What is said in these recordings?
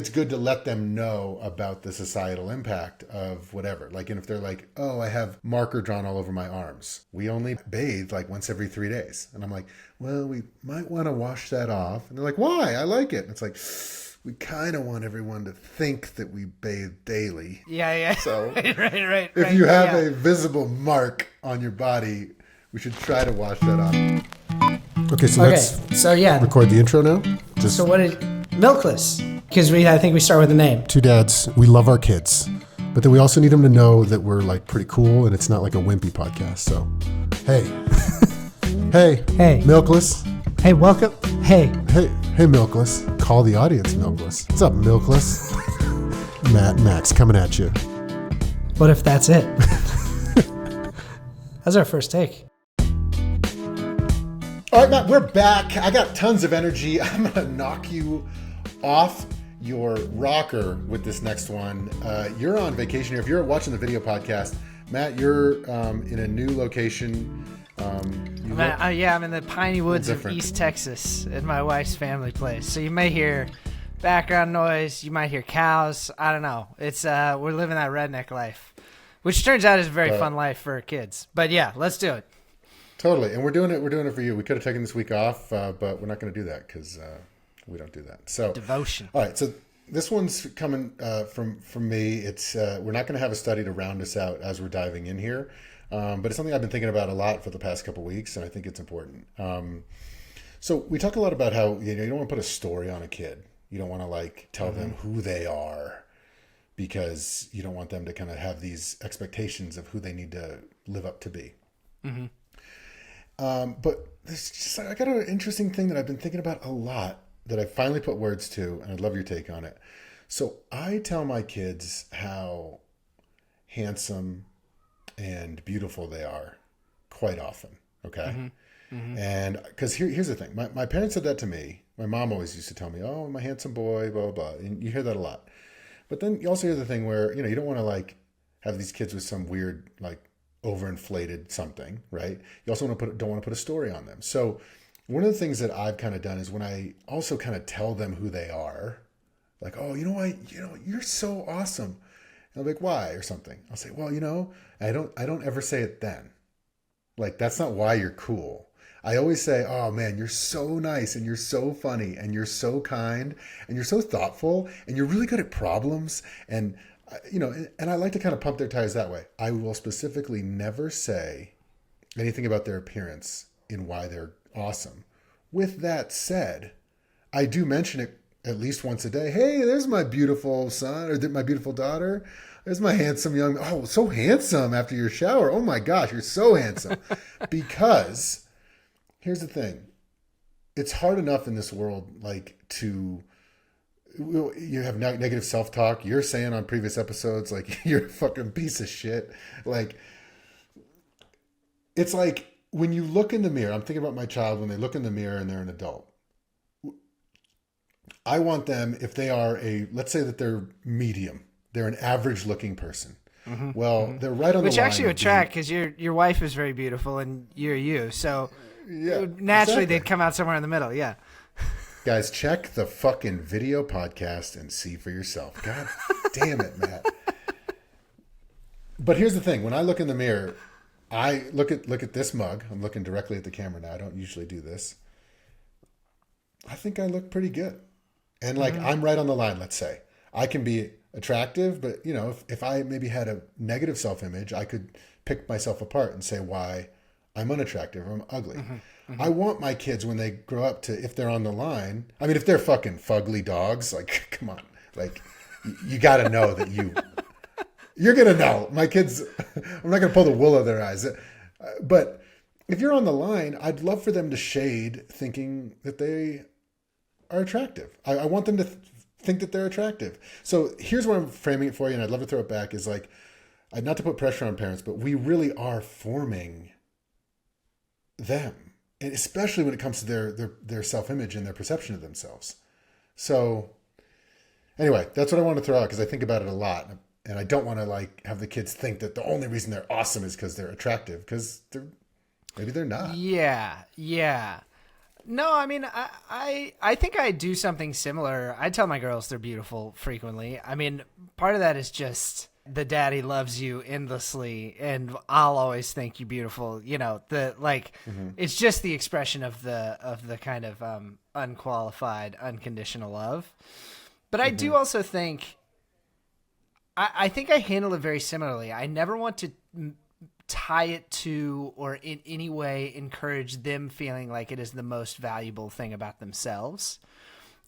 it's good to let them know about the societal impact of whatever. Like, and if they're like, oh, I have marker drawn all over my arms. We only bathe like once every 3 days. And I'm like, well, we might want to wash that off. And they're like, why? I like it. And it's like, we kind of want everyone to think that we bathe daily. Yeah. So right. if you have a visible mark on your body, we should try to wash that off. Okay, so let's record the intro now. So what did Milkless? Because I think we start with the name. Two dads, we love our kids, but then we also need them to know that we're like pretty cool and it's not like a wimpy podcast. So, hey, Milkless. Hey, welcome. Hey, Milkless. Call the audience, Milkless. What's up, Milkless? Max, coming at you. What if that's it? That's our first take. All right, Matt, we're back. I got tons of energy. I'm going to knock you off your rocker with this next one. You're on vacation here. If you're watching the video podcast, Matt, you're in a new location. I'm in the piney woods of East Texas at my wife's family place. So you may hear background noise. You might hear cows. I don't know. It's we're living that redneck life, which turns out is a very fun life for kids. But yeah, let's do it. Totally, and we're doing it for you. We could have taken this week off, but we're not going to do that because we don't do that. So devotion. All right, so this one's coming from me. It's we're not going to have a study to round us out as we're diving in here, but it's something I've been thinking about a lot for the past couple of weeks, and I think it's important. So we talk a lot about how you don't want to put a story on a kid. You don't want to like tell them who they are because you don't want them to kind of have these expectations of who they need to live up to be. Mm-hmm. But there's just, I got an interesting thing that I've been thinking about a lot that I finally put words to, and I'd love your take on it. So I tell my kids how handsome and beautiful they are quite often. Okay. Mm-hmm. Mm-hmm. And because here's the thing, my parents said that to me. My mom always used to tell me, oh, my handsome boy, blah, blah, blah. And you hear that a lot. But then you also hear the thing where, you don't want to like have these kids with some weird, like, overinflated something, right? You also don't want to put a story on them. So one of the things that I've kind of done is when I also kind of tell them who they are, like, oh, you're so awesome. And I'm like, why? Or something. I'll say, well, I don't ever say it then. Like, that's not why you're cool. I always say, oh man, you're so nice and you're so funny and you're so kind and you're so thoughtful and you're really good at problems. And and I like to kind of pump their tires that way. I will specifically never say anything about their appearance and why they're awesome. With that said, I do mention it at least once a day. Hey, there's my beautiful son or my beautiful daughter. There's my handsome so handsome after your shower. Oh my gosh, you're so handsome. Because here's the thing. It's hard enough in this world, like you have negative self-talk. You're saying on previous episodes, like, you're a fucking piece of shit. Like, it's like when you look in the mirror, I'm thinking about my child when they look in the mirror and they're an adult. I want them, if they are let's say that they're medium, they're an average looking person. Mm-hmm. Well, they're right on the line. Which actually would track because your wife is very beautiful and you're you. So naturally they'd come out somewhere in the middle. Yeah. Guys, check the fucking video podcast and see for yourself. God damn it, Matt. But here's the thing. When I look in the mirror, I look at this mug. I'm looking directly at the camera now. I don't usually do this. I think I look pretty good. And I'm right on the line, let's say. I can be attractive, but if I maybe had a negative self-image, I could pick myself apart and say why I'm unattractive or I'm ugly. Mm-hmm. Mm-hmm. I want my kids when they grow up to, if they're on the line, I mean, if they're fucking fugly dogs, like, come on, like, you got to know that you're going to know. My kids, I'm not going to pull the wool over their eyes. But if you're on the line, I'd love for them to shade thinking that they are attractive. I want them to think that they're attractive. So here's where I'm framing it for you, and I'd love to throw it back, is like, not to put pressure on parents, but we really are forming them. And especially when it comes to their self-image and their perception of themselves. So anyway, that's what I want to throw out because I think about it a lot. And I don't want to like have the kids think that the only reason they're awesome is because they're attractive, because maybe they're not. Yeah. No, I mean, I think I do something similar. I tell my girls they're beautiful frequently. I mean, part of that is just the daddy loves you endlessly, and I'll always think you beautiful. You know, it's just the expression of the kind of unqualified, unconditional love. But I do also think, I think I handle it very similarly. I never want to tie it to or in any way encourage them feeling like it is the most valuable thing about themselves.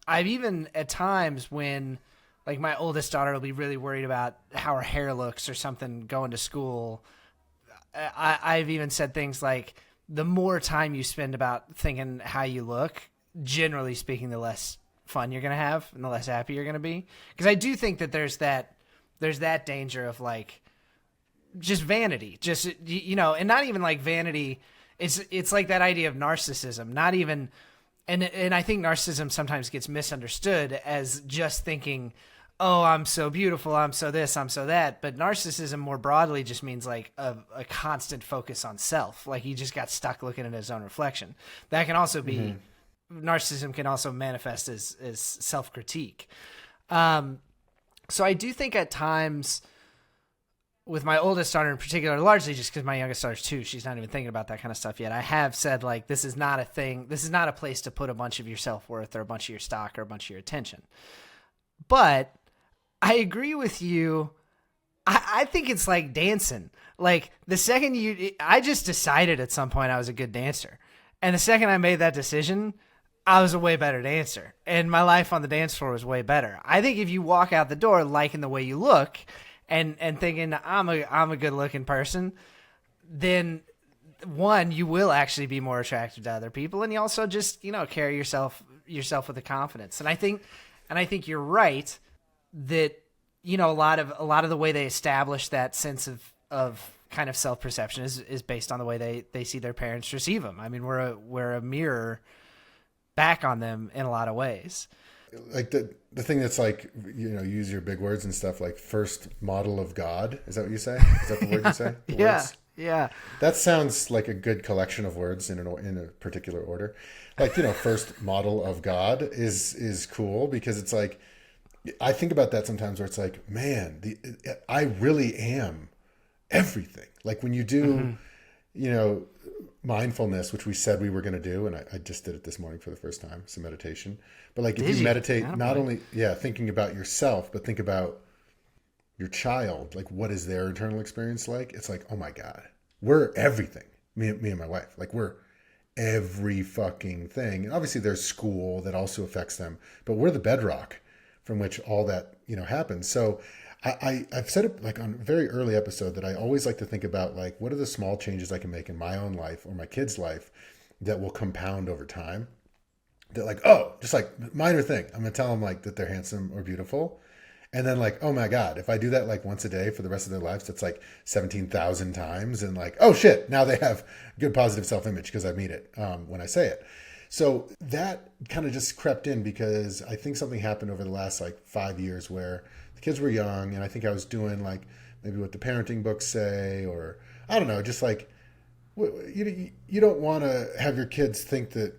I've even at times when like my oldest daughter will be really worried about how her hair looks or something going to school, I've even said things like, the more time you spend about thinking how you look, generally speaking, the less fun you're going to have and the less happy you're going to be. Because I do think that there's that danger of like just vanity, just, you know, and not even like vanity. It's like that idea of narcissism, not even, and I think narcissism sometimes gets misunderstood as just thinking, oh, I'm so beautiful, I'm so this, I'm so that. But narcissism more broadly just means like a constant focus on self. Like he just got stuck looking at his own reflection. That can also be, narcissism can also manifest as self-critique. So I do think at times with my oldest daughter in particular, largely just because my youngest daughter's 2, she's not even thinking about that kind of stuff yet. I have said like, this is not a thing. This is not a place to put a bunch of your self-worth or a bunch of your stock or a bunch of your attention. But I agree with you. I think it's like dancing. Like the second I just decided at some point I was a good dancer. And the second I made that decision, I was a way better dancer. And my life on the dance floor was way better. I think if you walk out the door liking the way you look and thinking I'm a good looking person, then one, you will actually be more attractive to other people. And you also just, you know, carry yourself with a confidence. And I think you're right that, you know, a lot of the way they establish that sense of kind of self-perception is based on the way they see their parents receive them. I mean, we're a mirror back on them in a lot of ways. Like the thing that's like, you know, use your big words and stuff, like first model of God. Is that what you say? Is that the word you say? Yeah. Words? Yeah. That sounds like a good collection of words in a particular order. Like, you know, first model of God is cool because it's like, I think about that sometimes where it's like, man, I really am everything. Like when you do, you know, mindfulness, which we said we were going to do, and I just did it this morning for the first time, some meditation. But like if you meditate, not only thinking about yourself, but think about your child, like what is their internal experience like? It's like, oh my God, we're everything. Me and my wife, like we're every fucking thing. And obviously there's school that also affects them, but we're the bedrock from which all that, you know, happens. So I've said it like on a very early episode that I always like to think about like, what are the small changes I can make in my own life or my kid's life that will compound over time? That like, oh, just like minor thing. I'm going to tell them like that they're handsome or beautiful. And then like, oh my God, if I do that like once a day for the rest of their lives, that's like 17,000 times. And like, oh shit, now they have good positive self-image because I mean it when I say it. So that kind of just crept in because I think something happened over the last like 5 years where the kids were young. And I think I was doing like maybe what the parenting books say, or I don't know, just like you don't want to have your kids think that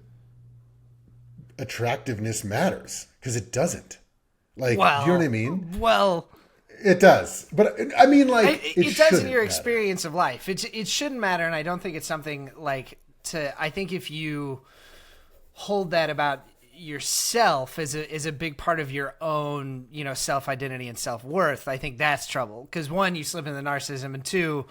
attractiveness matters because it doesn't. Like, you know what I mean? Well, it does. But I mean, like, it does in your experience of life. It shouldn't matter. And I don't think it's something like I think if you hold that about yourself as a big part of your own, you know, self-identity and self-worth, I think that's trouble. Because one, you slip into narcissism, and two,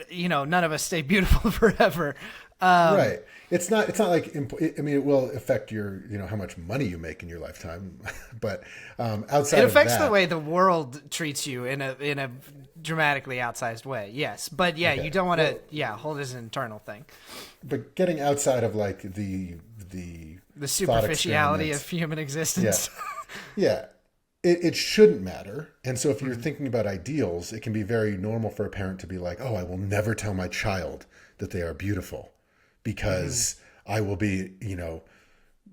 you know, none of us stay beautiful forever. Right. It's not like, I mean, it will affect your, you know, how much money you make in your lifetime, but outside it of affects that, the way the world treats you in a dramatically outsized way. Yes. But yeah, okay. You don't want to, hold it as an internal thing. But getting outside of like the superficiality of human existence. Yeah. It shouldn't matter. And so if you're thinking about ideals, it can be very normal for a parent to be like, oh, I will never tell my child that they are beautiful because I will be, you know,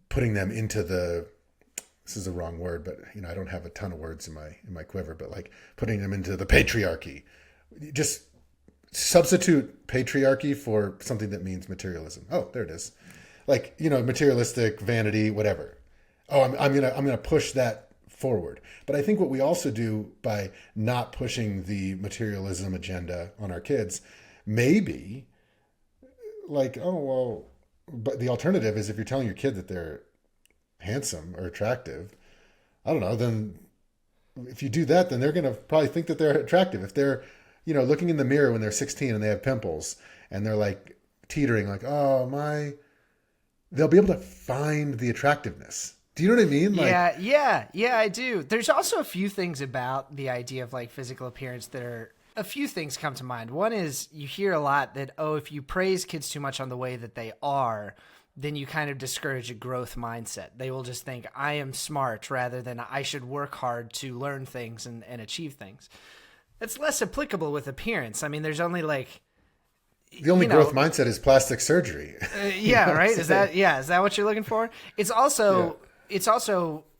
putting them into this is the wrong word, but you know, I don't have a ton of words in my quiver, but like putting them into the patriarchy. Just substitute patriarchy for something that means materialism. Oh, there it is. like, materialistic vanity, whatever. Oh, I'm gonna push that forward. But I think what we also do by not pushing the materialism agenda on our kids, maybe like, oh well, but the alternative is if you're telling your kid that they're handsome or attractive, I don't know, then if you do that, then they're going to probably think that they're attractive. If they're, looking in the mirror when they're 16 and they have pimples and they're like teetering, like, oh my, they'll be able to find the attractiveness. Do you know what I mean? Like, yeah, I do. There's also a few things about the idea of like physical appearance that are, a few things come to mind. One is you hear a lot that, if you praise kids too much on the way that they are, then you kind of discourage a growth mindset. They will just think, I am smart, rather than I should work hard to learn things and achieve things. That's less applicable with appearance. I mean, there's only like... The only growth mindset is plastic surgery. Yeah, right? Is that what you're looking for? It's also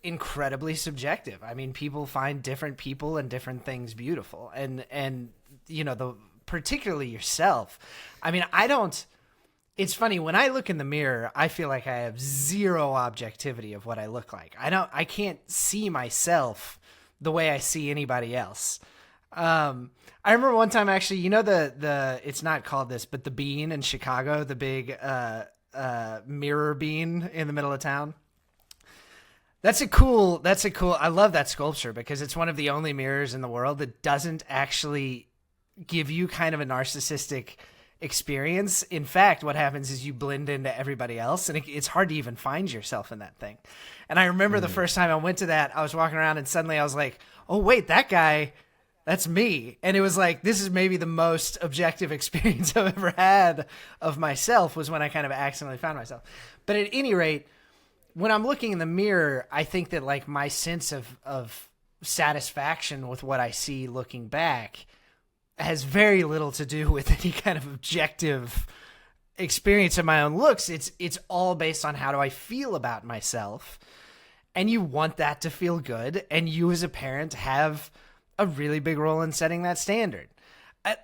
incredibly subjective. I mean, people find different people and different things beautiful. And particularly yourself. I mean, it's funny, when I look in the mirror, I feel like I have zero objectivity of what I look like. I can't see myself the way I see anybody else. I remember one time, actually, the it's not called this, but the bean in Chicago, the big mirror bean in the middle of town. That's a cool, I love that sculpture because it's one of the only mirrors in the world that doesn't actually give you kind of a narcissistic experience. In fact, what happens is you blend into everybody else, and it's hard to even find yourself in that thing. And I remember the first time I went to that, I was walking around and suddenly I was like, oh wait, that guy, that's me. And it was like, this is maybe the most objective experience I've ever had of myself, was when I kind of accidentally found myself. But at any rate, when I'm looking in the mirror, I think that like my sense of satisfaction with what I see looking back has very little to do with any kind of objective experience of my own looks. It's all based on how do I feel about myself. And you want that to feel good. And you as a parent have a really big role in setting that standard.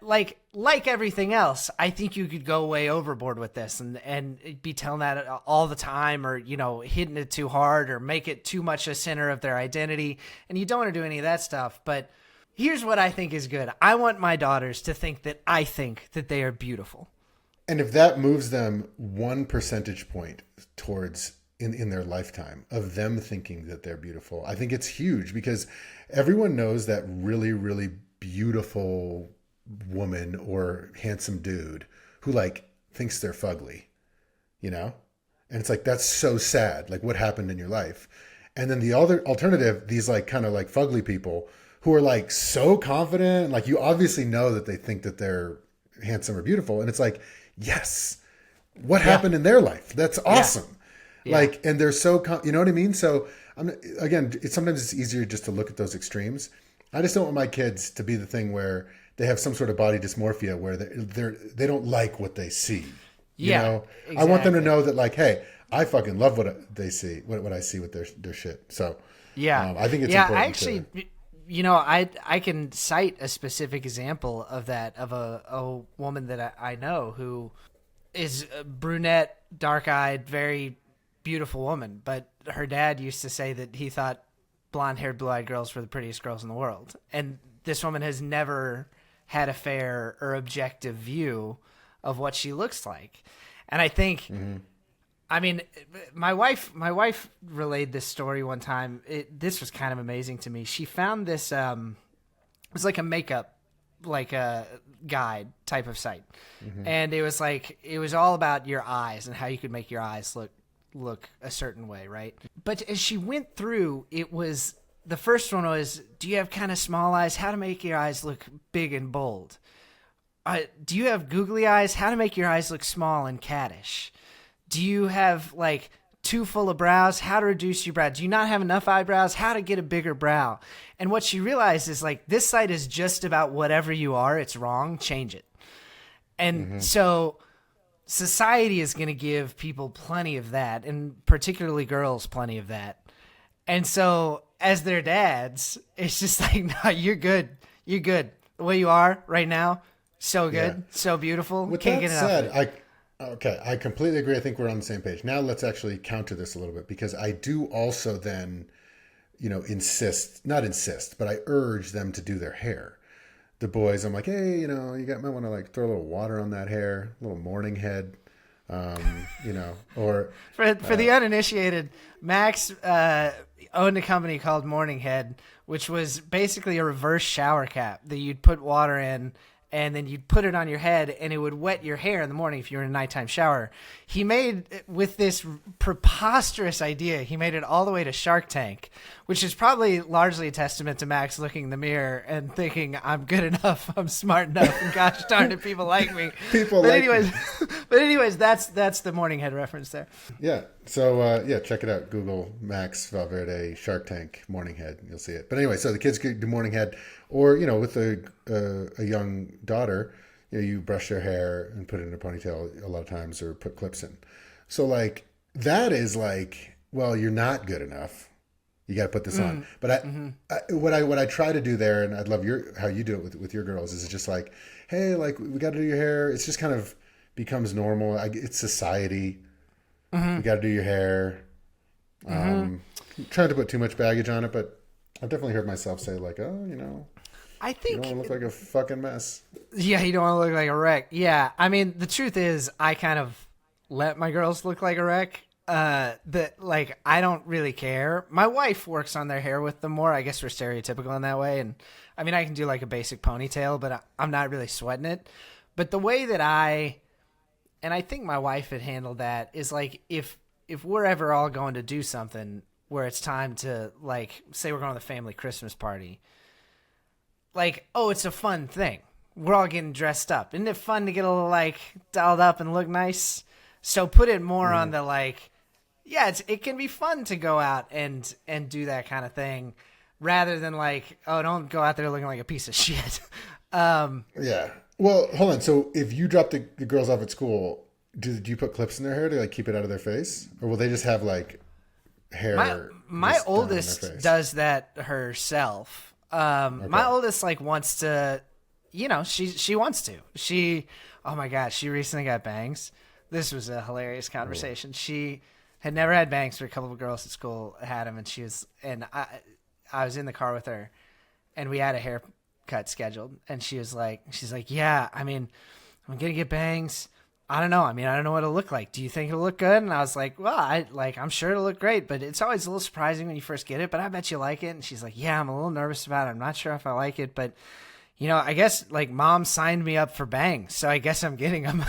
Like everything else, I think you could go way overboard with this and be telling that all the time, or, hitting it too hard or make it too much a center of their identity. And you don't want to do any of that stuff. But here's what I think is good. I want my daughters to think that I think that they are beautiful. And if that moves them 1 percentage point towards in their lifetime of them thinking that they're beautiful, I think it's huge, because everyone knows that really, really beautiful woman or handsome dude who like thinks they're fugly, and it's like, that's so sad. Like, what happened in your life? And then the other alternative, these like kind of like fugly people who are like so confident, like you obviously know that they think that they're handsome or beautiful, and it's like, yes, what happened in their life? That's awesome. Yeah. Like, and they're so you know what I mean? So sometimes it's easier just to look at those extremes. I just don't want my kids to be the thing where they have some sort of body dysmorphia where they don't like what they see. Exactly. I want them to know that, like, hey, I fucking love what they see, what I see with their shit. So I think it's important. I actually, I can cite a specific example of that, of a woman that I know who is a brunette, dark-eyed, very beautiful woman, but her dad used to say that he thought blonde-haired, blue-eyed girls were the prettiest girls in the world. And this woman has never had a fair or objective view of what she looks like. And I think, I mean, my wife relayed this story one time. This was kind of amazing to me. She found this, it was like a makeup, like a guide type of site. And it was all about your eyes and how you could make your eyes look a certain way, right? But as she went through, the first one was, do you have kind of small eyes? How to make your eyes look big and bold. Do you have googly eyes? How to make your eyes look small and cattish. Do you have like too full of brows? How to reduce your brow. Do you not have enough eyebrows? How to get a bigger brow. And what she realized is, like, this site is just about whatever you are. It's wrong. Change it. And so society is going to give people plenty of that, and particularly girls plenty of that. And so as their dads, it's just like, no, you're good. You're good. The way you are right now, so good, so beautiful. With Can't that get enough said, of it. Okay, I completely agree. I think we're on the same page. Now let's actually counter this a little bit because I do also then, not insist, but I urge them to do their hair. The boys, I'm like, hey, might want to like throw a little water on that hair, a little morning head, or for the uninitiated, Max owned a company called Morning Head, which was basically a reverse shower cap that you'd put water in and then you'd put it on your head and it would wet your hair in the morning if you were in a nighttime shower. He made, with this preposterous idea, he made it all the way to Shark Tank, which is probably largely a testament to Max looking in the mirror and thinking, I'm good enough, I'm smart enough, and gosh darn it, people like me. But anyways, that's the Morning Head reference there. Yeah. So, check it out. Google Max Valverde Shark Tank Morning Head. You'll see it. But anyway, so the kids could do morning head, or, with a young daughter, you brush their hair and put it in a ponytail a lot of times, or put clips in. So, like, that is like, well, you're not good enough. You got to put this on. But what I try to do there, and I'd love how you do it with your girls, is just like, hey, like, we got to do your hair. It's just kind of becomes normal. It's society. You got to do your hair. Trying to put too much baggage on it, but I've definitely heard myself say like, oh, I think you don't want to look like a fucking mess. Yeah, you don't want to look like a wreck. Yeah, I mean, the truth is, I kind of let my girls look like a wreck. Like, I don't really care. My wife works on their hair with them more. I guess we're stereotypical in that way. And I mean, I can do like a basic ponytail, but I'm not really sweating it. But the way that and I think my wife had handled that, is like, if we're ever all going to do something where it's time to, like, say we're going to the family Christmas party, like, oh, it's a fun thing. We're all getting dressed up. Isn't it fun to get a little, like, dolled up and look nice? So put it more on the, like, yeah, it can be fun to go out and do that kind of thing, rather than like, oh, don't go out there looking like a piece of shit. Yeah. Well, hold on. So if you drop the girls off at school, do you put clips in their hair to like keep it out of their face, or will they just have like hair? My oldest does that herself. Okay. My oldest like wants to, she wants to. Oh my gosh, she recently got bangs. This was a hilarious conversation. She had never had bangs, but a couple of girls at school had them, and I was in the car with her, and we had a haircut scheduled, and she's like, yeah, I mean, I'm gonna get bangs. I don't know. I mean, I don't know what it'll look like. Do you think it'll look good? And I was like, well, I'm sure it'll look great, but it's always a little surprising when you first get it, but I bet you like it. And she's like, yeah, I'm a little nervous about it. I'm not sure if I like it, but I guess like mom signed me up for bangs, so I guess I'm getting them.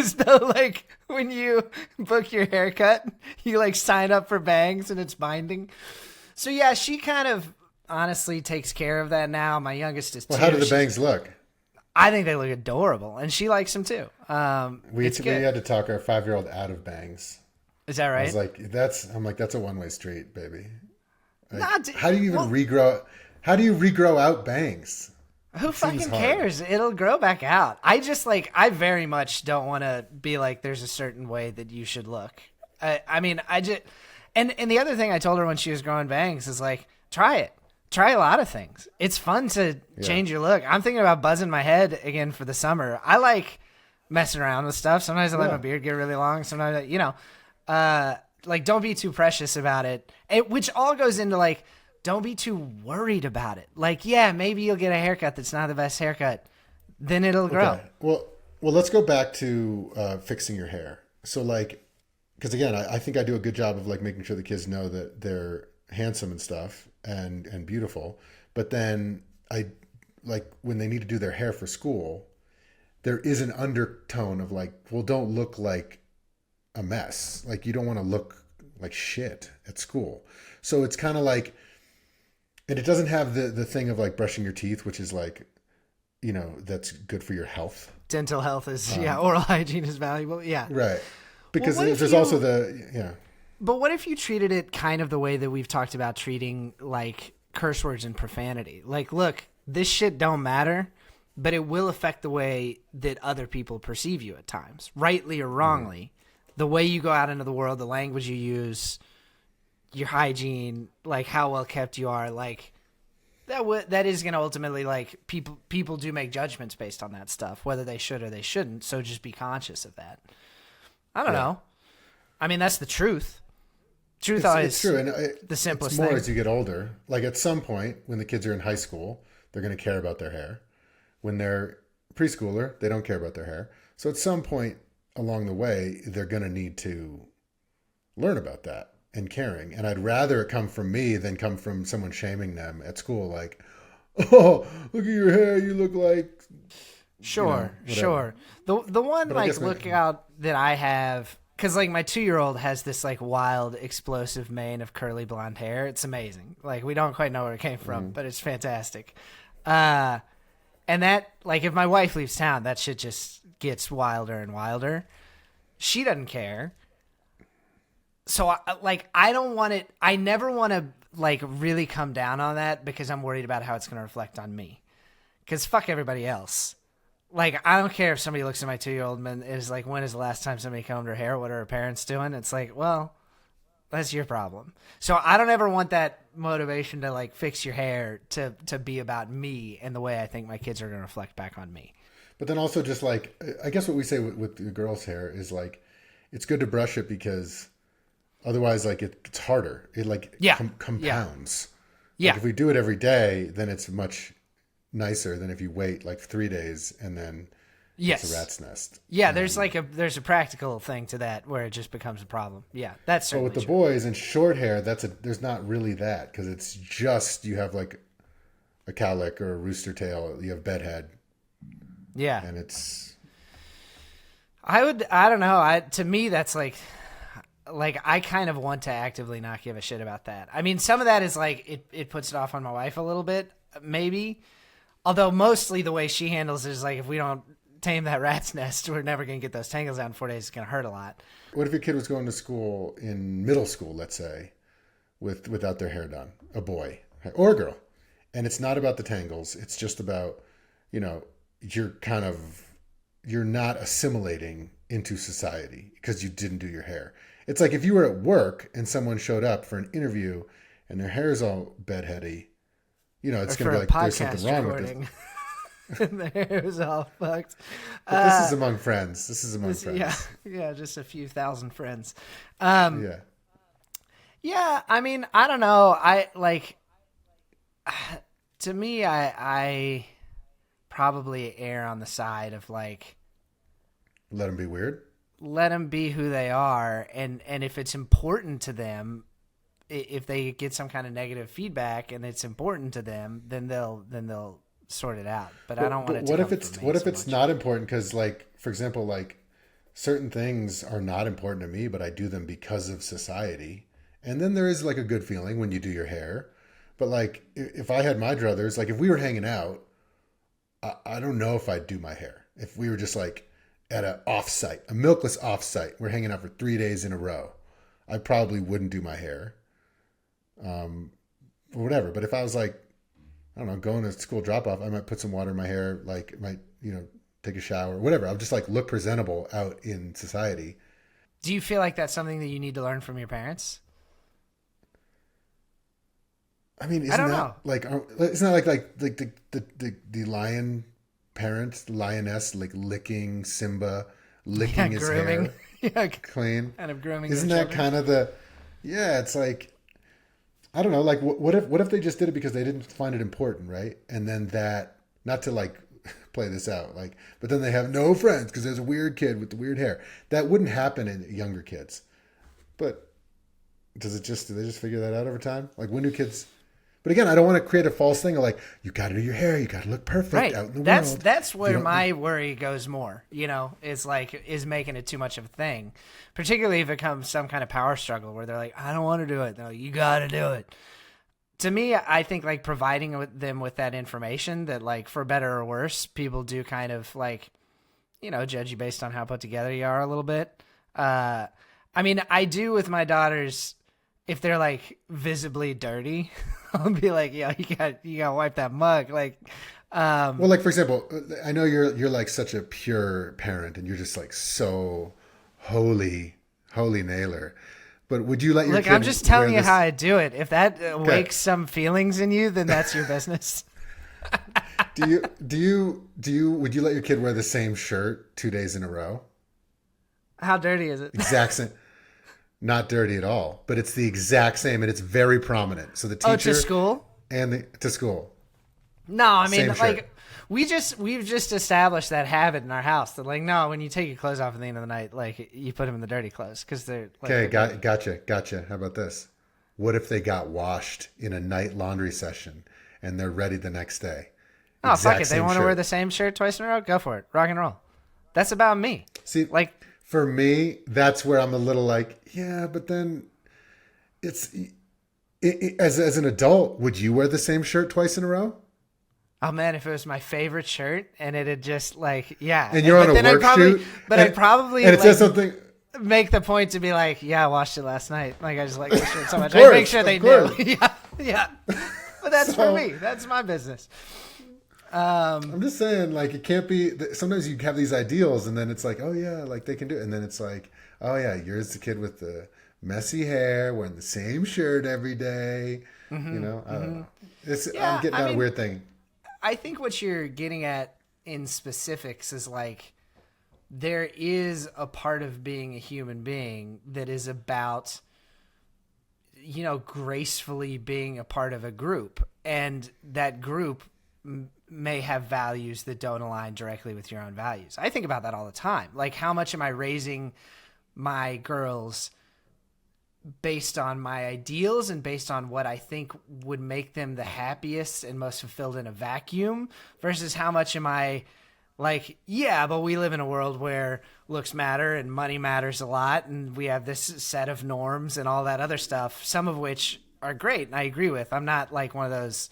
So like when you book your haircut, you like sign up for bangs and it's binding. So yeah, she kind of honestly takes care of that now. My youngest is 2. Well, how do the bangs look? I think they look adorable, and she likes them too. We had to talk our 5-year-old out of bangs. Is that right? I was like, that's a one-way street, baby. Like, how do you even regrow? How do you regrow out bangs? Who fucking cares? It'll grow back out. I just I very much don't want to be like, there's a certain way that you should look. I mean, and the other thing I told her when she was growing bangs is like, try it. Try a lot of things. It's fun to change your look. I'm thinking about buzzing my head again for the summer. I like messing around with stuff. Sometimes I let my beard get really long. Sometimes, like, don't be too precious about it. Which all goes into like, don't be too worried about it. Like, yeah, maybe you'll get a haircut that's not the best haircut. Then it'll grow. Okay. Well, let's go back to fixing your hair. So like, because again, I think I do a good job of like making sure the kids know that they're handsome and stuff and beautiful. But then I like when they need to do their hair for school, there is an undertone of like, well, don't look like a mess. Like you don't want to look like shit at school. So it's kind of like, and it doesn't have the thing of like brushing your teeth, which is like, that's good for your health. Dental health is, oral hygiene is valuable. Yeah. Right. Because there's also But what if you treated it kind of the way that we've talked about treating like curse words and profanity? Like, look, this shit don't matter, but it will affect the way that other people perceive you at times, rightly or wrongly. The way you go out into the world, the language you use, your hygiene, like how well kept you are, like That is going to ultimately, like, people do make judgments based on that stuff, whether they should or they shouldn't. So just be conscious of that. I don't know. I mean, that's the truth. Truth it's true, and the simplest it's more thing. as you get older. Like at some point, when the kids are in high school, they're going to care about their hair. When they're preschooler, they don't care about their hair. So at some point along the way, they're going to need to learn about that and caring. And I'd rather it come from me than come from someone shaming them at school. Like, oh, look at your hair. You look like. Sure, sure. The one like lookout that I have, because like my 2-year-old has this like wild explosive mane of curly blonde hair. It's amazing. Like we don't quite know where it came from, but it's fantastic. And that, like, if my wife leaves town, that shit just gets wilder and wilder. She doesn't care. So I don't want it. I never want to like really come down on that because I'm worried about how it's going to reflect on me. Because fuck everybody else. Like, I don't care if somebody looks at my 2-year-old and is like, when is the last time somebody combed her hair? What are her parents doing? It's like, well, that's your problem. So I don't ever want that motivation to like fix your hair to be about me and the way I think my kids are going to reflect back on me. But then also just like, I guess what we say with the girls' hair is like, it's good to brush it because otherwise like it's harder. It like compounds. Yeah. Like if we do it every day, then it's much nicer than if you wait like 3 days and then it's a rat's nest. Yeah, there's a practical thing to that where it just becomes a problem. Yeah, that's certainly But with the boys and short hair, there's not really that because it's just you have like a cowlick or a rooster tail, you have bedhead. Yeah, and it's. I don't know. To me, that's like I kind of want to actively not give a shit about that. I mean, some of that is like it puts it off on my wife a little bit, maybe. Although mostly the way she handles it is like, if we don't tame that rat's nest, we're never going to get those tangles out in 4 days. It's going to hurt a lot. What if your kid was going to school in middle school, let's say, without their hair done, a boy or a girl, and it's not about the tangles. It's just about, you're not assimilating into society because you didn't do your hair. It's like if you were at work and someone showed up for an interview and their hair is all bedheady, it's going to be like there's something wrong with this. And the hair was all fucked. But this is among friends. Yeah, just a few thousand friends. Yeah. I mean, I don't know. To me, I probably err on the side of like, let them be weird. Let them be who they are, and if it's important to them, if they get some kind of negative feedback and it's important to them, then they'll sort it out. But I don't want it to. What if it's not important? Because, like, for example, like certain things are not important to me, but I do them because of society. And then there is like a good feeling when you do your hair. But like, if I had my druthers, like if we were hanging out, I don't know if I'd do my hair. If we were just like at a milkless offsite, we're hanging out for 3 days in a row, I probably wouldn't do my hair. Or whatever. But if I was like, I don't know, going to school drop off, I might put some water in my hair, like might, take a shower, whatever. I'll just like look presentable out in society. Do you feel like that's something that you need to learn from your parents? I mean, isn't that like the lion parents, the lioness, like licking Simba, licking his grooming. hair clean? Kind of grooming. Isn't that kind of it's like, I don't know, like what if they just did it because they didn't find it important, right? And then that, not to like play this out, like, but then they have no friends because there's a weird kid with the weird hair. That wouldn't happen in younger kids. But do they just figure that out over time? Like, when do kids? But again, I don't want to create a false thing of like, you got to do your hair, you got to look perfect out in the world. That's where my worry goes more, is making it too much of a thing, particularly if it becomes some kind of power struggle where they're like, I don't want to do it. No, you got to do it. To me, I think like providing them with that information that like, for better or worse, people do kind of like, judge you based on how put together you are a little bit. I mean, I do with my daughters. If they're like visibly dirty, I'll be like, yeah, you got to wipe that mug. Like, well, like for example, I know you're like such a pure parent and you're just like so holy nailer. But would you let your Look, kid I'm just telling you this... how I do it. If that wakes some feelings in you, then that's your business. Would you let your kid wear the same shirt 2 days in a row? How dirty is it? Exact same. Not dirty at all, but it's the exact same, and it's very prominent. So the teacher to school to school. No, I mean, Same like shirt. we've just established that habit in our house that, like, no, when you take your clothes off at the end of the night, like, you put them in the dirty clothes because they're like, Okay. Gotcha. How about this? What if they got washed in a night laundry session and they're ready the next day? Oh, fuck it. They want to wear the same shirt twice in a row? Go for it. Rock and roll. That's about me. See, like, for me, that's where I'm a little like, yeah, but then it's as an adult, would you wear the same shirt twice in a row? oh man, if it was my favorite shirt and it had just like, yeah. And you're on a work shoot. But I'd probably and it says something. Make the point to be like, yeah, I washed it last night. Like, I just like this shirt so much. Course, I'd make sure they knew. Yeah. But that's So, for me. That's my business. I'm just saying, like, it can't be. Sometimes you have these ideals, and then it's like, oh yeah, like they can do it, and then it's like, oh yeah, you're the kid with the messy hair, wearing the same shirt every day. Mm-hmm, you know, I don't know. Yeah, I'm getting on a weird thing. I think what you're getting at in specifics is like there is a part of being a human being that is about, you know, gracefully being a part of a group, and that group may have values that don't align directly with your own values. I think about that all the time. Like, how much am I raising my girls based on my ideals and based on what I think would make them the happiest and most fulfilled in a vacuum versus how much am I like, yeah, but we live in a world where looks matter and money matters a lot. And we have this set of norms and all that other stuff, some of which are great. And I agree with, I'm not like one of those,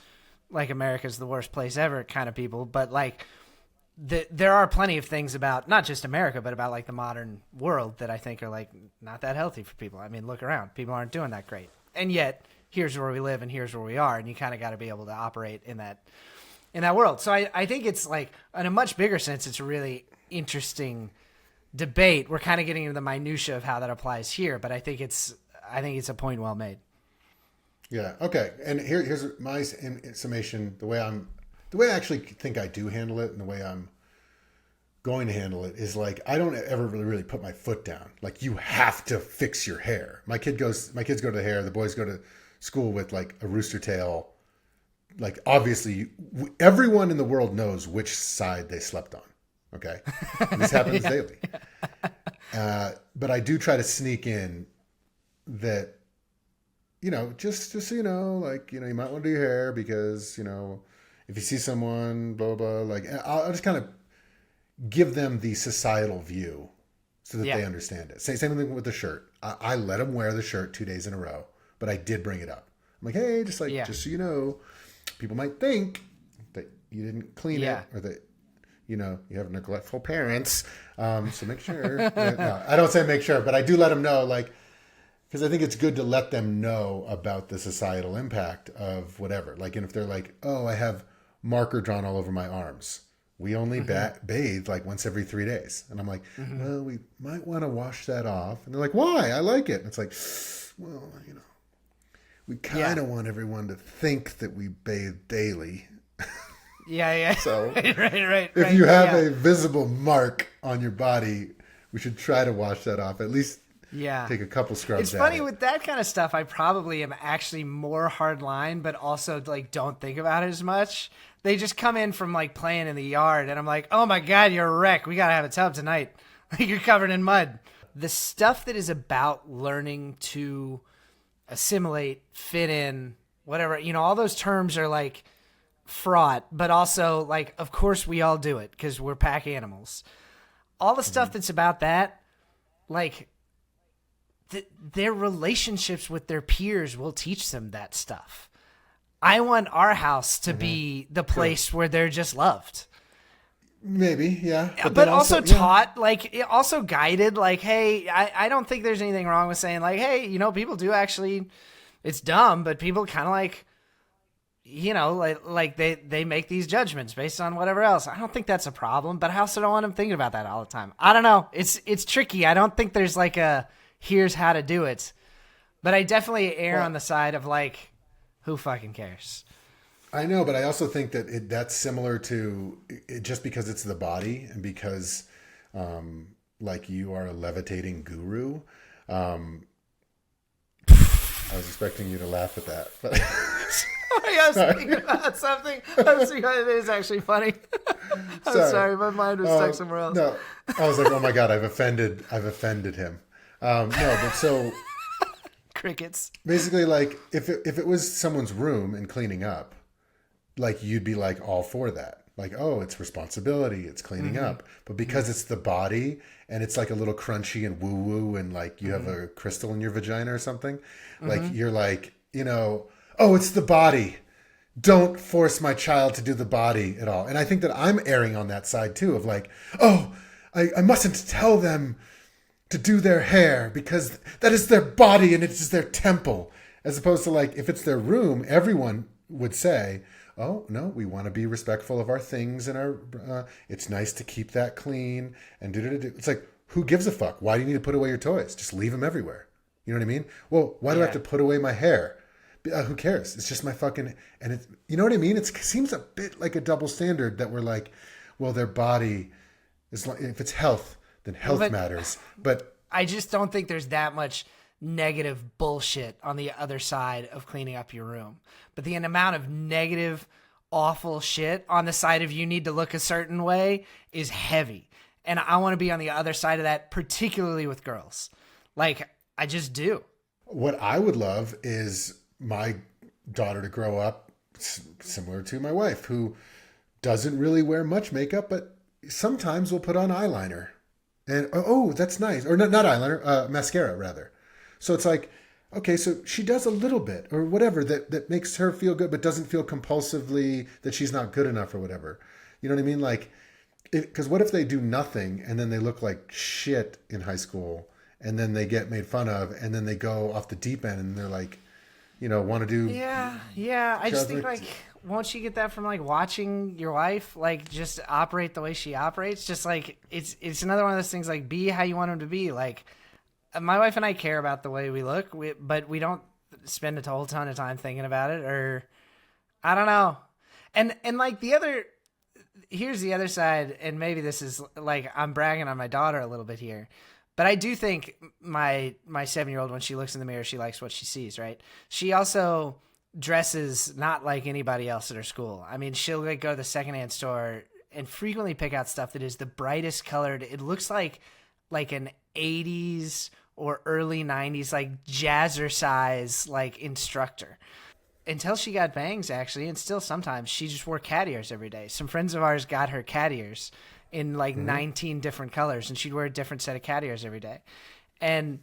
like, America's the worst place ever kind of people, but like there are plenty of things about not just America, but about like the modern world that I think are like not that healthy for people. I mean, look around, people aren't doing that great. And yet here's where we live and here's where we are. And you kind of got to be able to operate in that world. So I think it's like, in a much bigger sense, it's a really interesting debate. We're kind of getting into the minutia of how that applies here, but I think it's a point well made. Yeah. Okay. And here's my summation. The way I actually think I do handle it, and the way I'm going to handle it is like, I don't ever really put my foot down. Like, you have to fix your hair. My kids go to the hair. The boys go to school with like a rooster tail. Like, obviously, everyone in the world knows which side they slept on. Okay, and this happens daily. But I do try to sneak in that, you know, just so you know, like, you know, you might want to do your hair because, you know, if you see someone, blah, blah, blah, like, I'll just kind of give them the societal view so that they understand it. Same thing with the shirt. I let them wear the shirt 2 days in a row, but I did bring it up. I'm like, hey, just so you know, people might think that you didn't clean it, or that, you know, you have neglectful parents. So make sure. No, I don't say make sure, but I do let them know, like, because I think it's good to let them know about the societal impact of whatever. Like, and if they're like, oh, I have marker drawn all over my arms. We only bathe like once every 3 days. And I'm like, well, we might want to wash that off. And they're like, why? I like it. And it's like, well, you know, we kind of want everyone to think that we bathe daily. Yeah. So right. If you have a visible mark on your body, we should try to wash that off. At least take a couple scrubs. It's funny with that kind of stuff. I probably am actually more hardline, but also like don't think about it as much. They just come in from like playing in the yard, and I'm like, oh my God, you're a wreck. We gotta have a tub tonight. You're covered in mud. The stuff that is about learning to assimilate, fit in, whatever, you know, all those terms are like fraught, but also like, of course we all do it because we're pack animals. All the stuff that's about that, like their relationships with their peers will teach them that stuff. I want our house to be the place where they're just loved. Maybe, yeah. But also taught, like, also guided, like, hey, I don't think there's anything wrong with saying, like, hey, you know, people do actually, it's dumb, but people kind of like, you know, like they make these judgments based on whatever else. I don't think that's a problem, but I also don't want them thinking about that all the time. I don't know. It's tricky. I don't think there's like a, here's how to do it. But I definitely err on the side of like, who fucking cares? I know, but I also think that that's similar to it, just because it's the body and because, like you are a levitating guru. I was expecting you to laugh at that, but Sorry, I was thinking about something. It is actually funny. I'm sorry, my mind was stuck somewhere else. No, I was like, oh my God, I've offended him. No, but so crickets. basically, like if it was someone's room and cleaning up, like you'd be like all for that. Like, oh, it's responsibility, it's cleaning up. But because it's the body and it's like a little crunchy and woo woo and like you have a crystal in your vagina or something, like you're like, oh, it's the body. Don't force my child to do the body at all. And I think that I'm erring on that side too of like, oh, I mustn't tell them to do their hair because that is their body and it is their temple. As opposed to like, if it's their room, everyone would say, oh, no, we want to be respectful of our things and our, it's nice to keep that clean and do. It's like, who gives a fuck? Why do you need to put away your toys? Just leave them everywhere. You know what I mean? Well, why do I have to put away my hair? Who cares? It's just my fucking, and it's, you know what I mean? It seems a bit like a double standard that we're like, well, their body is like, if it's health, then health matters. But I just don't think there's that much negative bullshit on the other side of cleaning up your room. But the amount of negative, awful shit on the side of you need to look a certain way is heavy. And I want to be on the other side of that, particularly with girls. Like, I just do. What I would love is my daughter to grow up similar to my wife, who doesn't really wear much makeup, but sometimes will put on eyeliner. And, oh, that's nice. Or not eyeliner, mascara, rather. So it's like, okay, so she does a little bit or whatever that makes her feel good, but doesn't feel compulsively that she's not good enough or whatever. You know what I mean? Like, because what if they do nothing and then they look like shit in high school and then they get made fun of and then they go off the deep end and they're like, want to do. Yeah. I just think like, won't you get that from like watching your wife, like just operate the way she operates? Just like, it's another one of those things like be how you want them to be. Like, my wife and I care about the way we look, but we don't spend a whole ton of time thinking about it, or I don't know. And like here's the other side, and maybe this is like I'm bragging on my daughter a little bit here, but I do think my 7-year-old, when she looks in the mirror, she likes what she sees, right? She also dresses not like anybody else at her school. I mean, she'll like go to the secondhand store and frequently pick out stuff that is the brightest colored. It looks like an 80s or early 90s like jazzercise like instructor, until she got bangs actually, and still sometimes she just wore cat ears every day. Some friends of ours got her cat ears in like 19 different colors, and she'd wear a different set of cat ears every day. And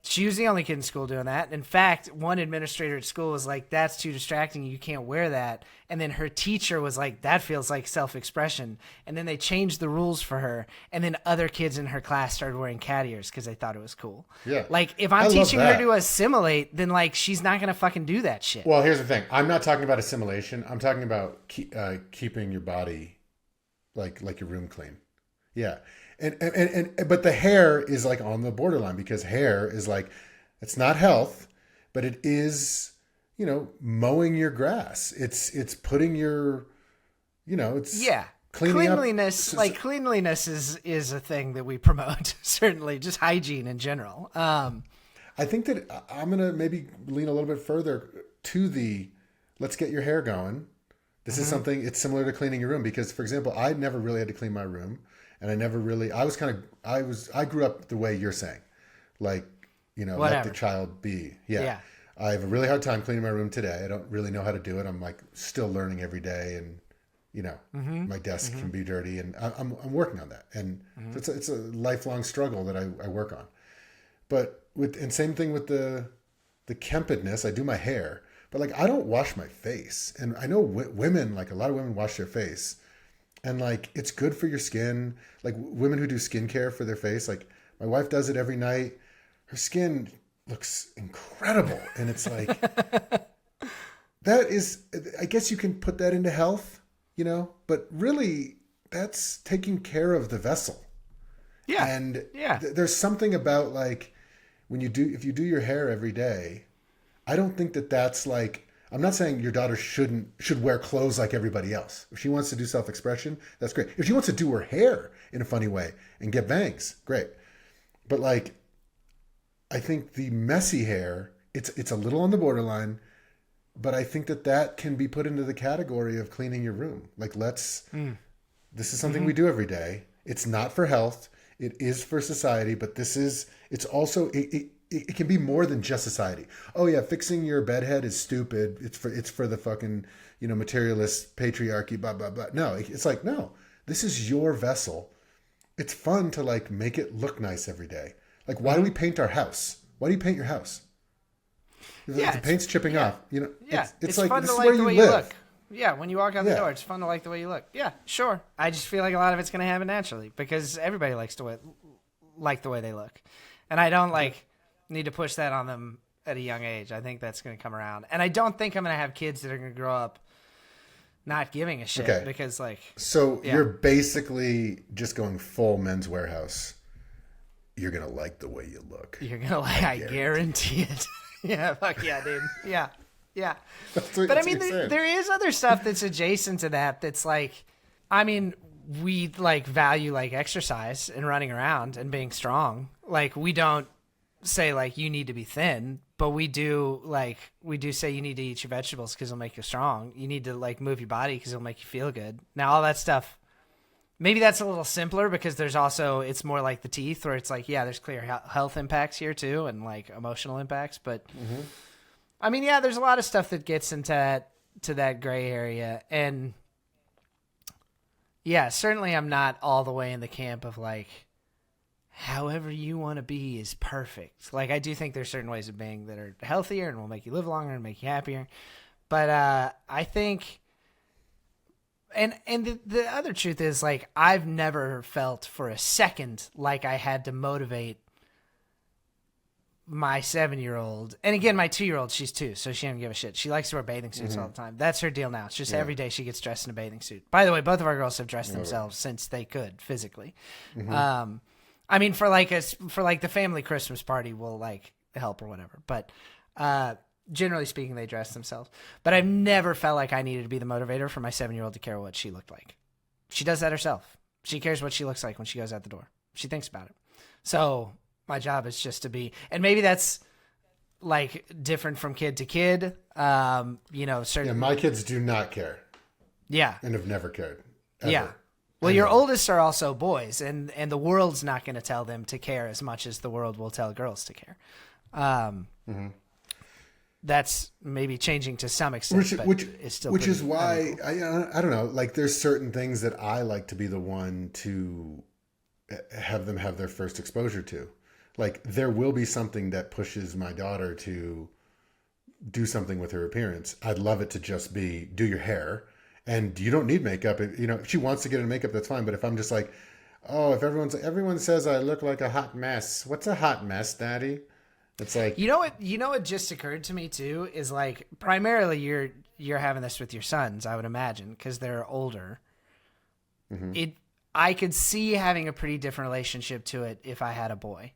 she was the only kid in school doing that. In fact, one administrator at school was like, that's too distracting, you can't wear that. And then her teacher was like, that feels like self-expression. And then they changed the rules for her. And then other kids in her class started wearing cat ears because they thought it was cool. Yeah. Like, if I'm teaching her to assimilate, then like she's not going to fucking do that shit. Well, here's the thing. I'm not talking about assimilation. I'm talking about keeping your body like your room clean. Yeah. And but the hair is like on the borderline, because hair is like, it's not health, but it is, mowing your grass. It's putting your, it's cleanliness. up. Like cleanliness is a thing that we promote. Certainly, just hygiene in general. I think that I'm gonna maybe lean a little bit further to the let's get your hair going. This is something, it's similar to cleaning your room, because, for example, I never really had to clean my room. And I grew up the way you're saying, like, let the child be. Yeah. I have a really hard time cleaning my room today. I don't really know how to do it. I'm like still learning every day, and, my desk can be dirty, and I'm working on that. And so it's a lifelong struggle that I work on. But same thing with the kempedness. I do my hair, but like, I don't wash my face. And I know women, like a lot of women wash their face. And like, it's good for your skin. Like women who do skincare for their face, like my wife does it every night. Her skin looks incredible. And it's like, I guess you can put that into health, but really that's taking care of the vessel. Yeah. And there's something about like if you do your hair every day, I don't think that that's like, I'm not saying your daughter should wear clothes like everybody else. If she wants to do self-expression, that's great. If she wants to do her hair in a funny way and get bangs, great. But like, I think the messy hair, it's a little on the borderline, but I think that can be put into the category of cleaning your room. Like, this is something we do every day. It's not for health. It is for society, but it's also, it can be more than just society. Oh yeah, fixing your bedhead is stupid. It's for the fucking, materialist patriarchy, blah, blah, blah. No, it's like, no, this is your vessel. It's fun to like make it look nice every day. Like, why do we paint our house? Why do you paint your house? If the paint's chipping off, it's like, fun this to is like where the you way live. you look. Yeah, when you walk out the door, it's fun to like the way you look. Yeah, sure. I just feel like a lot of it's going to happen naturally because everybody likes to like the way they look. And I don't need to push that on them at a young age. I think that's going to come around. And I don't think I'm going to have kids that are going to grow up not giving a shit because So you're basically just going full Men's Warehouse. You're going to like the way you look. You're going to I guarantee it. Yeah, fuck yeah, dude. Yeah. Yeah. But I mean, there is other stuff that's adjacent to that. That's like, I mean, we value exercise and running around and being strong. Like, we don't say you need to be thin, but we do say you need to eat your vegetables because it'll make you strong. You need to move your body because it'll make you feel good. Now, all that stuff, maybe that's a little simpler because there's also, it's more like the teeth where it's there's clear health impacts here too and emotional impacts. But I mean, yeah, there's a lot of stuff that gets into that gray area. And yeah, certainly I'm not all the way in the camp of however you want to be is perfect. I do think there's certain ways of being that are healthier and will make you live longer and make you happier. But I think, and the other truth is I've never felt for a second like I had to motivate my 7-year-old, and again, my 2-year-old, she's 2, so she doesn't give a shit. She likes to wear bathing suits all the time. That's her deal now. It's just every day she gets dressed in a bathing suit. By the way, both of our girls have dressed themselves since they could physically. I mean, for the family Christmas party, we'll help or whatever. But generally speaking, they dress themselves. But I've never felt like I needed to be the motivator for my 7-year-old to care what she looked like. She does that herself. She cares what she looks like when she goes out the door. She thinks about it. So my job is just to be, and maybe that's different from kid to kid. Certain. Yeah, my kids do not care. Yeah, and have never cared. Ever. Yeah. Well, your oldest are also boys, and the world's not going to tell them to care as much as the world will tell girls to care. That's maybe changing to some extent, which is still which is why cool. I don't know. There's certain things that I like to be the one to have them have their first exposure to. There will be something that pushes my daughter to do something with her appearance. I'd love it to just be do your hair, and you don't need makeup. If she wants to get into makeup, that's fine. But if I'm just if everyone says I look like a hot mess, what's a hot mess, Daddy? It's you know what just occurred to me too is primarily you're having this with your sons, I would imagine, because they're older. I could see having a pretty different relationship to it if I had a boy.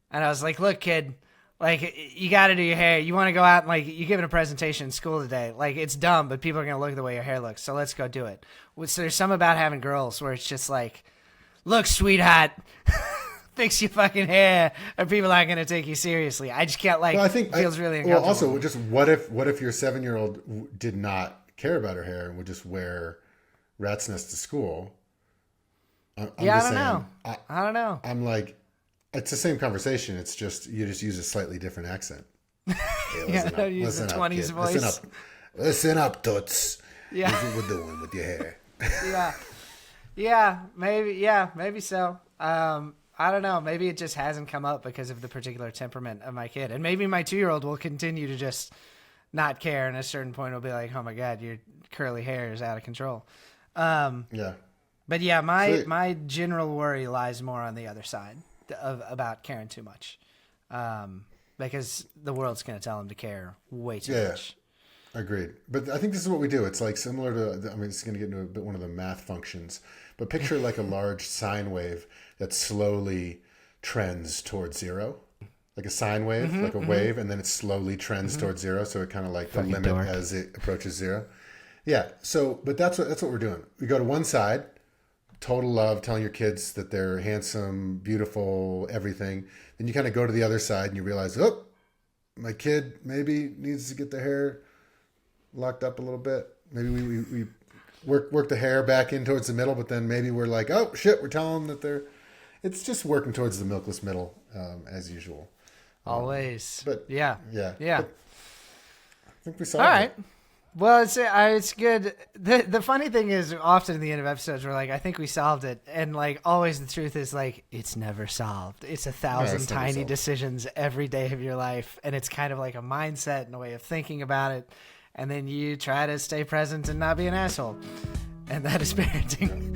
And I was like, look, kid, you got to do your hair. You want to go out and you're giving a presentation in school today. It's dumb, but people are going to look at the way your hair looks. So let's go do it. So there's something about having girls where it's just look, sweetheart, fix your fucking hair or people aren't going to take you seriously. I just can't I think it feels really uncomfortable. Well, also just what if your 7-year-old did not care about her hair and would just wear rat's nest to school? I don't know. I don't know. I'm it's the same conversation. It's just you just use a slightly different accent. Hey, use the 20s voice. Listen up, toots. Yeah. Here's what we're doing with your hair. Maybe so. I don't know. Maybe it just hasn't come up because of the particular temperament of my kid, and maybe my 2-year-old will continue to just not care, and at a certain point will be like, "Oh my God, your curly hair is out of control." Yeah. But yeah, my general worry lies more on the other side about caring too much, because the world's going to tell them to care way too much. Agreed. But I think this is what we do. It's similar to, it's going to get into a bit one of the math functions, but picture a large sine wave that slowly trends towards zero. like a sine wave, like a wave, and then it slowly trends towards zero. So it kind of like the limit dork. as it approaches zero. Yeah. So, but that's what we're doing. We go to one side, total love, telling your kids that they're handsome, beautiful, everything. Then you kind of go to the other side and you realize, oh, my kid maybe needs to get the hair locked up a little bit. Maybe we work the hair back in towards the middle, but then maybe we're like, oh shit, we're telling them that it's just working towards the milkless middle, as usual. Always. But yeah. But I think we saw All right. Well, it's good. The funny thing is, often in the end of episodes, we're like, I think we solved it. And like always the truth is like, it's never solved. It's 1,000 tiny decisions every day of your life. And it's kind of like a mindset and a way of thinking about it. And then you try to stay present and not be an asshole. And that is parenting.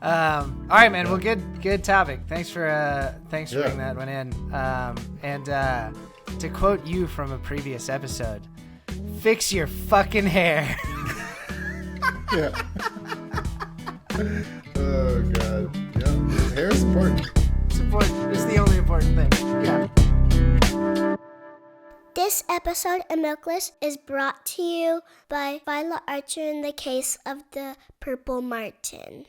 All right, man. Well, good topic. Thanks for bringing that one in. And to quote you from a previous episode, fix your fucking hair. Yeah. Oh god. Yeah. Hair is important. It's important. It's the only important thing. Yeah. This episode of Milkless is brought to you by Violet Archer in the case of the Purple Martin.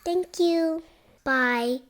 Thank you. Bye.